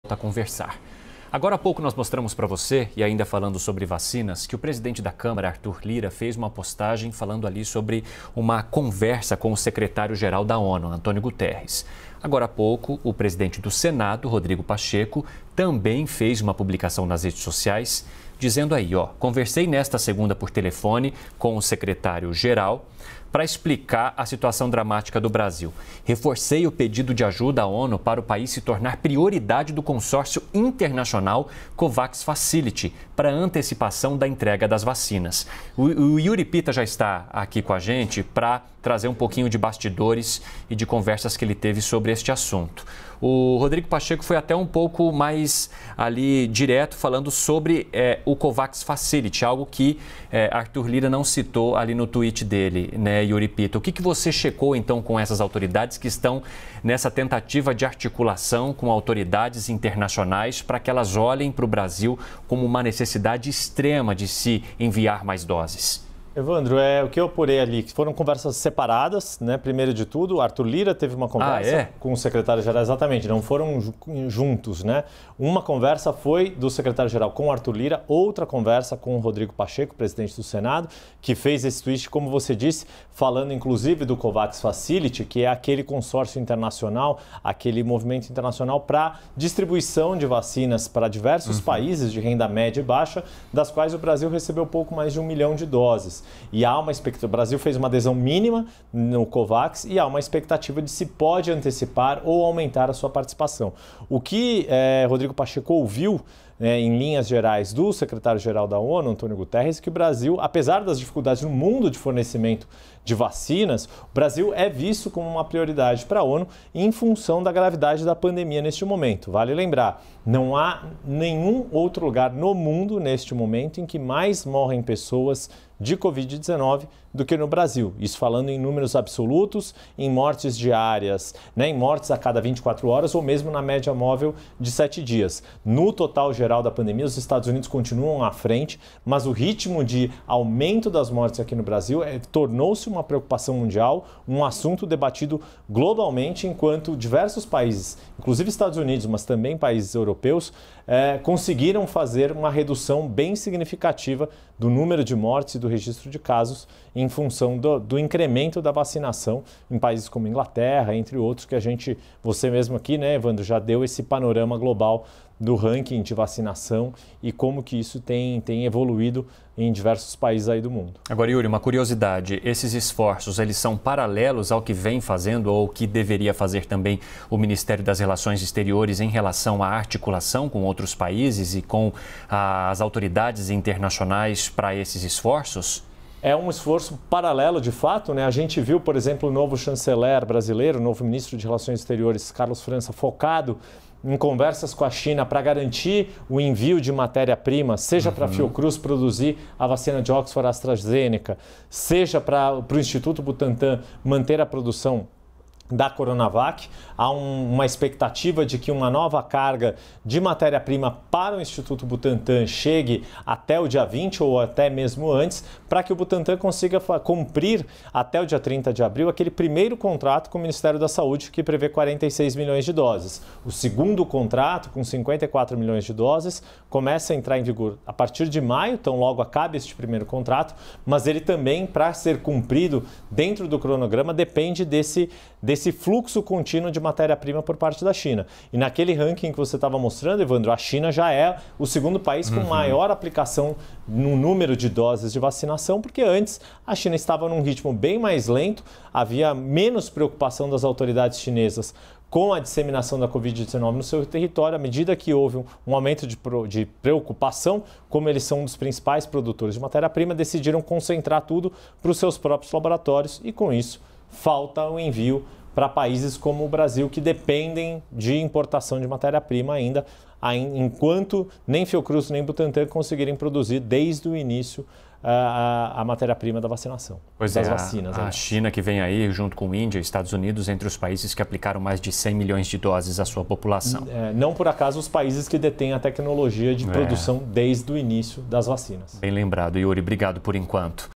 A conversar. Agora há pouco nós mostramos para você, e ainda falando sobre vacinas, que o presidente da Câmara, Arthur Lira, fez uma postagem falando ali sobre uma conversa com o secretário-geral da ONU, Antônio Guterres. Agora há pouco, o presidente do Senado, Rodrigo Pacheco, também fez uma publicação nas redes sociais dizendo aí, conversei nesta segunda por telefone com o secretário-geral para explicar a situação dramática do Brasil. Reforcei o pedido de ajuda à ONU para o país se tornar prioridade do consórcio internacional COVAX Facility para antecipação da entrega das vacinas. O Yuri Pita já está aqui com a gente para trazer um pouquinho de bastidores e de conversas que ele teve sobre este assunto. O Rodrigo Pacheco foi até um pouco mais ali direto falando sobre o COVAX Facility, algo que Arthur Lira não citou ali no tweet dele, né, Yuri Pita? O que você checou então com essas autoridades que estão nessa tentativa de articulação com autoridades internacionais para que elas olhem para o Brasil como uma necessidade extrema de se enviar mais doses? Evandro, o que eu apurei ali, foram conversas separadas, né? Primeiro de tudo, Arthur Lira teve uma conversa com o secretário-geral, exatamente, não foram juntos, né? Uma conversa foi do secretário-geral com o Arthur Lira, outra conversa com o Rodrigo Pacheco, presidente do Senado, que fez esse tweet, como você disse, falando inclusive do COVAX Facility, que é aquele consórcio internacional, aquele movimento internacional para distribuição de vacinas para diversos países de renda média e baixa, das quais o Brasil recebeu pouco mais de 1 milhão de doses. E há uma expectativa, o Brasil fez uma adesão mínima no COVAX e há uma expectativa de se pode antecipar ou aumentar a sua participação. O que Rodrigo Pacheco ouviu, em linhas gerais, do secretário-geral da ONU, Antônio Guterres, que o Brasil, apesar das dificuldades no mundo de fornecimento de vacinas, o Brasil é visto como uma prioridade para a ONU em função da gravidade da pandemia neste momento. Vale lembrar, não há nenhum outro lugar no mundo neste momento em que mais morrem pessoas de Covid-19 do que no Brasil. Isso falando em números absolutos, em mortes diárias, né, em mortes a cada 24 horas ou mesmo na média móvel de 7 dias. No total geral da pandemia, os Estados Unidos continuam à frente, mas o ritmo de aumento das mortes aqui no Brasil tornou-se uma preocupação mundial, um assunto debatido globalmente, enquanto diversos países, inclusive Estados Unidos, mas também países europeus, conseguiram fazer uma redução bem significativa do número de mortes e do registro de casos em função do incremento da vacinação em países como Inglaterra, entre outros, que você mesmo aqui, né, Evandro, já deu esse panorama global do ranking de vacinação e como que isso tem evoluído em diversos países aí do mundo. Agora, Yuri, uma curiosidade, esses esforços, eles são paralelos ao que vem fazendo ou que deveria fazer também o Ministério das Relações Exteriores em relação à articulação com outros países e com as autoridades internacionais para esses esforços? É um esforço paralelo, de fato, né? A gente viu, por exemplo, o novo chanceler brasileiro, o novo ministro de Relações Exteriores, Carlos França, focado em conversas com a China para garantir o envio de matéria-prima, seja para a Fiocruz produzir a vacina de Oxford AstraZeneca, seja para o Instituto Butantan manter a produção da Coronavac. Há uma expectativa de que uma nova carga de matéria-prima para o Instituto Butantan chegue até o dia 20 ou até mesmo antes, para que o Butantan consiga cumprir até o dia 30 de abril aquele primeiro contrato com o Ministério da Saúde, que prevê 46 milhões de doses. O segundo contrato, com 54 milhões de doses, começa a entrar em vigor a partir de maio, então logo acabe este primeiro contrato, mas ele também, para ser cumprido dentro do cronograma, depende desse fluxo contínuo de matéria-prima por parte da China. E naquele ranking que você estava mostrando, Evandro, a China já é o segundo país com maior aplicação no número de doses de vacinação, porque antes a China estava num ritmo bem mais lento, havia menos preocupação das autoridades chinesas com a disseminação da Covid-19 no seu território. À medida que houve um aumento de preocupação, como eles são um dos principais produtores de matéria-prima, decidiram concentrar tudo para os seus próprios laboratórios e, com isso, falta o envio para países como o Brasil, que dependem de importação de matéria-prima ainda, enquanto nem Fiocruz nem Butantan conseguirem produzir desde o início a matéria-prima da vacinação, das vacinas. A China, que vem aí junto com Índia e Estados Unidos, entre os países que aplicaram mais de 100 milhões de doses à sua população. Não por acaso os países que detêm a tecnologia de produção desde o início das vacinas. Bem lembrado, Yuri. Obrigado por enquanto.